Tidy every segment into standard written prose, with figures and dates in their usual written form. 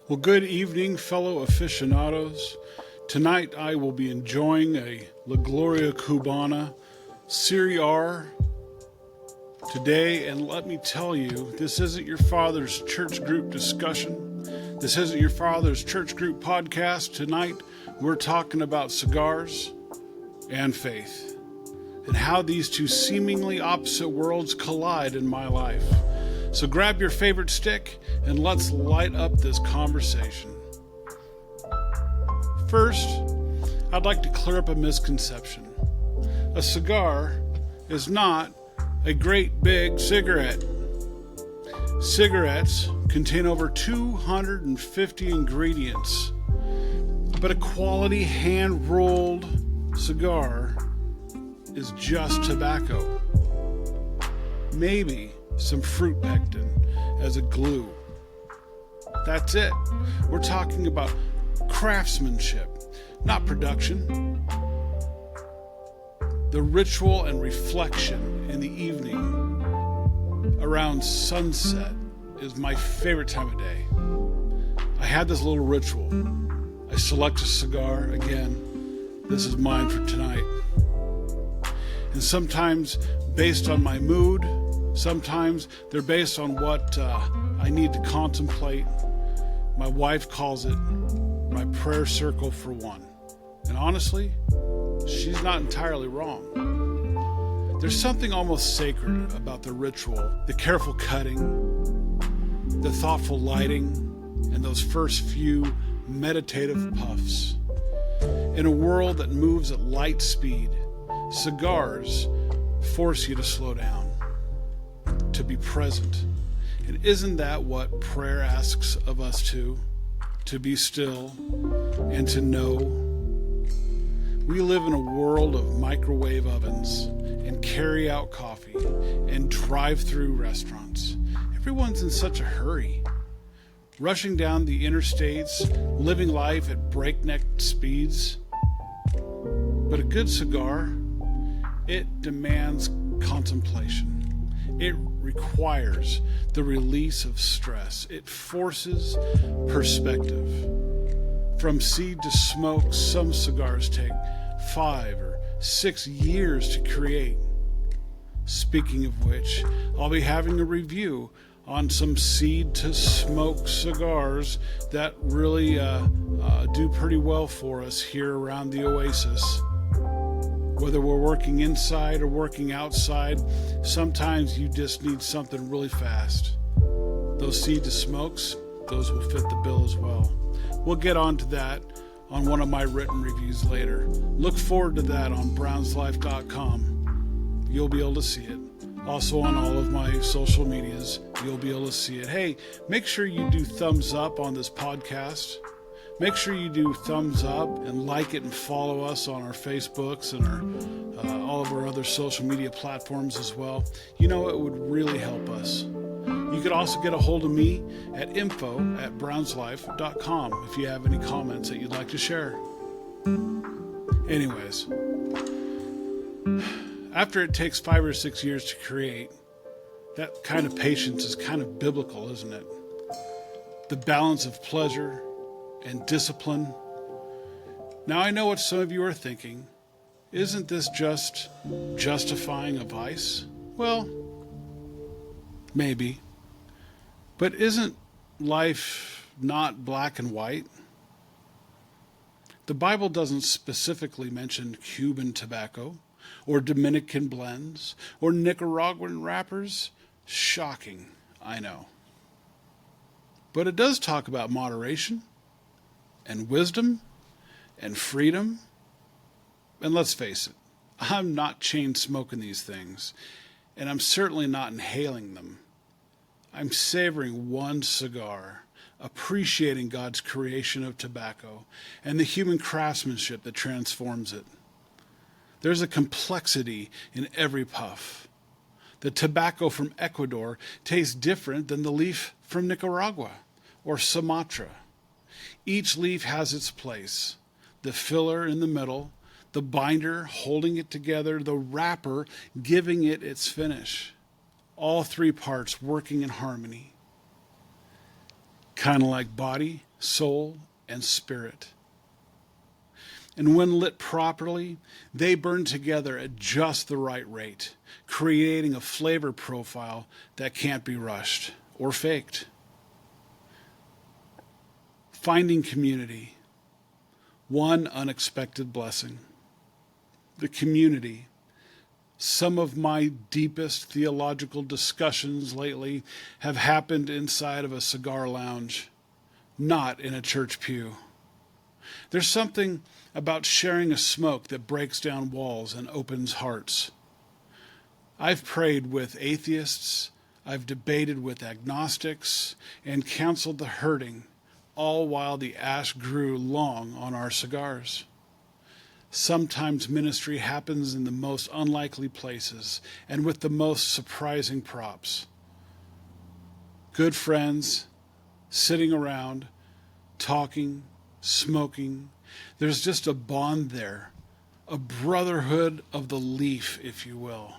Well, good evening, fellow aficionados. Tonight I will be enjoying a La Gloria Cubana Cigar today, and let me tell you, this isn't your father's church group discussion. This isn't your father's church group podcast. Tonight we're talking about cigars and faith, and how these two seemingly opposite worlds collide in my life. So grab your favorite stick and let's light up this conversation. First, I'd like to clear up a misconception. A cigar is not a great big cigarette. Cigarettes contain over 250 ingredients, but a quality hand-rolled cigar is just tobacco. Maybe some fruit pectin as a glue. That's it. We're talking about craftsmanship, not production. The ritual and reflection in the evening around sunset is my favorite time of day. I had this little ritual. I select a cigar. Again, this is mine for tonight. And sometimes based on my mood, sometimes they're based on what I need to contemplate. My wife calls it my prayer circle for one. And honestly, she's not entirely wrong. There's something almost sacred about the ritual, the careful cutting, the thoughtful lighting, and those first few meditative puffs. In a world that moves at light speed, cigars force you to slow down, to be present. And isn't that what prayer asks of us too? To be still and to know. We live in a world of microwave ovens and carry-out coffee and drive-through restaurants. Everyone's in such a hurry, rushing down the interstates, living life at breakneck speeds. But a good cigar, it demands contemplation. It requires the release of stress. It forces perspective. From seed to smoke, some cigars take 5 or 6 years to create. Speaking of which, I'll be having a review on some seed to smoke cigars that really do pretty well for us here around the Oasis. Whether we're working inside or working outside, sometimes you just need something really fast. Those seed to smokes, those will fit the bill as well. We'll get on to that on one of my written reviews later. Look forward to that on brownslife.com. You'll be able to see it. Also on all of my social medias, you'll be able to see it. Hey, make sure you do thumbs up on this podcast. Make sure you do thumbs up and like it and follow us on our Facebooks and all of our other social media platforms as well. You know, it would really help us. You could also get a hold of me at info@brownslife.com if you have any comments that you'd like to share. Anyways, after it takes 5 or 6 years to create, that kind of patience is kind of biblical, isn't it? The balance of pleasure and discipline. Now I know what some of you are thinking. Isn't this just justifying a vice? Well, maybe. But isn't life not black and white? The Bible doesn't specifically mention Cuban tobacco or Dominican blends or Nicaraguan wrappers. Shocking, I know. But it does talk about moderation and wisdom and freedom. And let's face it, I'm not chain smoking these things, and I'm certainly not inhaling them. I'm savoring one cigar, appreciating God's creation of tobacco and the human craftsmanship that transforms it. There's a complexity in every puff. The tobacco from Ecuador tastes different than the leaf from Nicaragua or Sumatra. Each leaf has its place. The filler in the middle, the binder holding it together, the wrapper giving it its finish. All three parts working in harmony. Kind of like body, soul, and spirit. And when lit properly, they burn together at just the right rate, creating a flavor profile that can't be rushed or faked. Finding community. One unexpected blessing. The community. Some of my deepest theological discussions lately have happened inside of a cigar lounge, not in a church pew. There's something about sharing a smoke that breaks down walls and opens hearts. I've prayed with atheists, I've debated with agnostics, and counseled the hurting, all while the ash grew long on our cigars. Sometimes ministry happens in the most unlikely places and with the most surprising props. Good friends, sitting around, talking, smoking. There's just a bond there, a brotherhood of the leaf, if you will.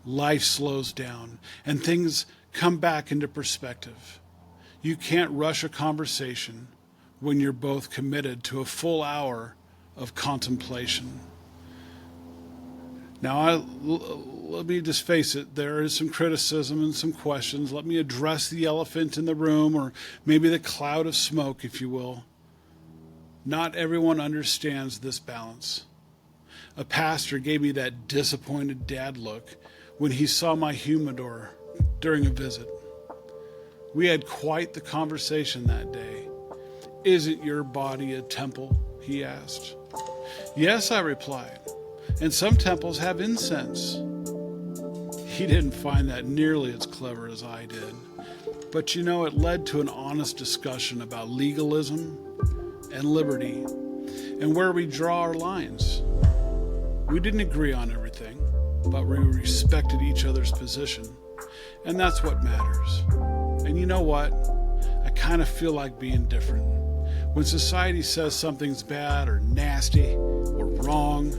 Life slows down and things come back into perspective. You can't rush a conversation when you're both committed to a full hour of contemplation. Now, let me just face it, there is some criticism and some questions. Let me address the elephant in the room, or maybe the cloud of smoke, if you will. Not everyone understands this balance. A pastor gave me that disappointed dad look when he saw my humidor during a visit. We had quite the conversation that day. "Isn't your body a temple?" he asked. "Yes," I replied, "and some temples have incense." He didn't find that nearly as clever as I did. But it led to an honest discussion about legalism and liberty and where we draw our lines. We didn't agree on everything, but we respected each other's position, and that's what matters. And you know what? I kind of feel like being different. When society says something's bad or nasty or wrong,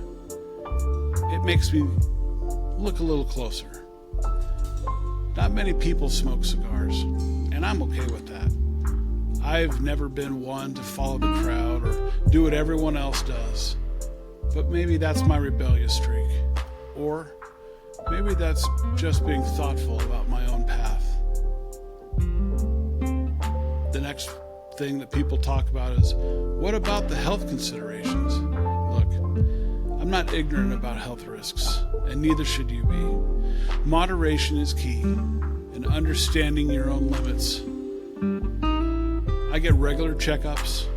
it makes me look a little closer. Not many people smoke cigars, and I'm okay with that. I've never been one to follow the crowd or do what everyone else does. But maybe that's my rebellious streak. Or maybe that's just being thoughtful about my own path. The next thing that people talk about is, what about the health considerations? Look, I'm not ignorant about health risks, and neither should you be. Moderation is key, and understanding your own limits. I get regular checkups,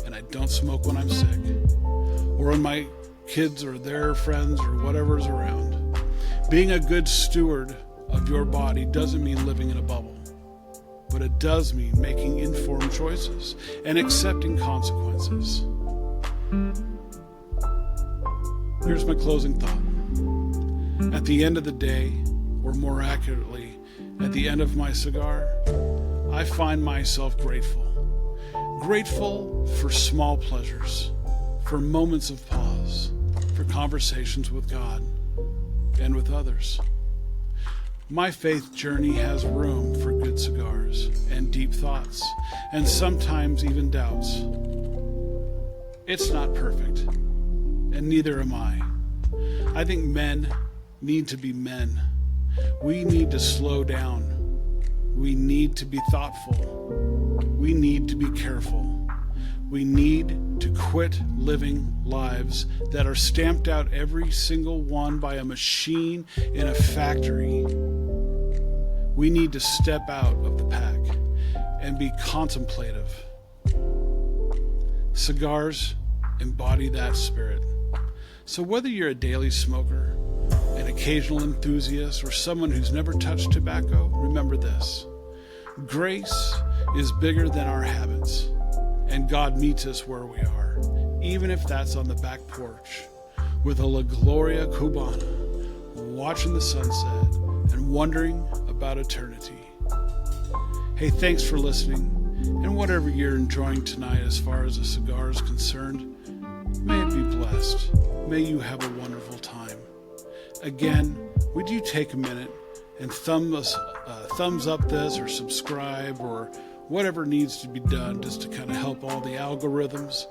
and I don't smoke when I'm sick, or when my kids or their friends or whatever's around. Being a good steward of your body doesn't mean living in a bubble. But it does mean making informed choices and accepting consequences. Here's my closing thought. At the end of the day, or more accurately, at the end of my cigar, I find myself grateful. Grateful for small pleasures, for moments of pause, for conversations with God and with others. My faith journey has room for good cigars and deep thoughts, and sometimes even doubts. It's not perfect, and neither am I. I think men need to be men. We need to slow down. We need to be thoughtful. We need to be careful. We need to quit living lives that are stamped out every single one by a machine in a factory. We need to step out of the pack and be contemplative. Cigars embody that spirit. So whether you're a daily smoker, an occasional enthusiast, or someone who's never touched tobacco, remember this. Grace is bigger than our habits, and God meets us where we are, even if that's on the back porch with a La Gloria Cubana, watching the sunset and wondering about eternity. Hey, thanks for listening, and whatever you're enjoying tonight as far as a cigar is concerned, may it be blessed. May you have a wonderful time. Again, would you take a minute and thumbs up this or subscribe or whatever needs to be done just to kind of help all the algorithms.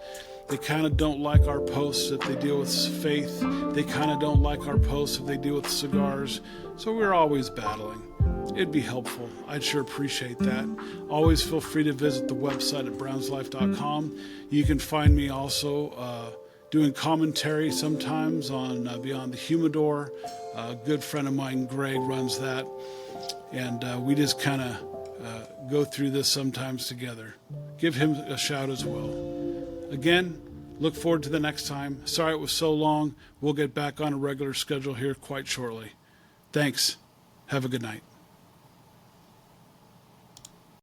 They kind of don't like our posts if they deal with faith. They kind of don't like our posts if they deal with cigars. So we're always battling. It'd be helpful. I'd sure appreciate that. Always feel free to visit the website at brownslife.com. You can find me also doing commentary sometimes on Beyond the Humidor. A good friend of mine, Greg, runs that. And we just kind of go through this sometimes together. Give him a shout as well. Again, look forward to the next time. Sorry it was so long. We'll get back on a regular schedule here quite shortly. Thanks. Have a good night.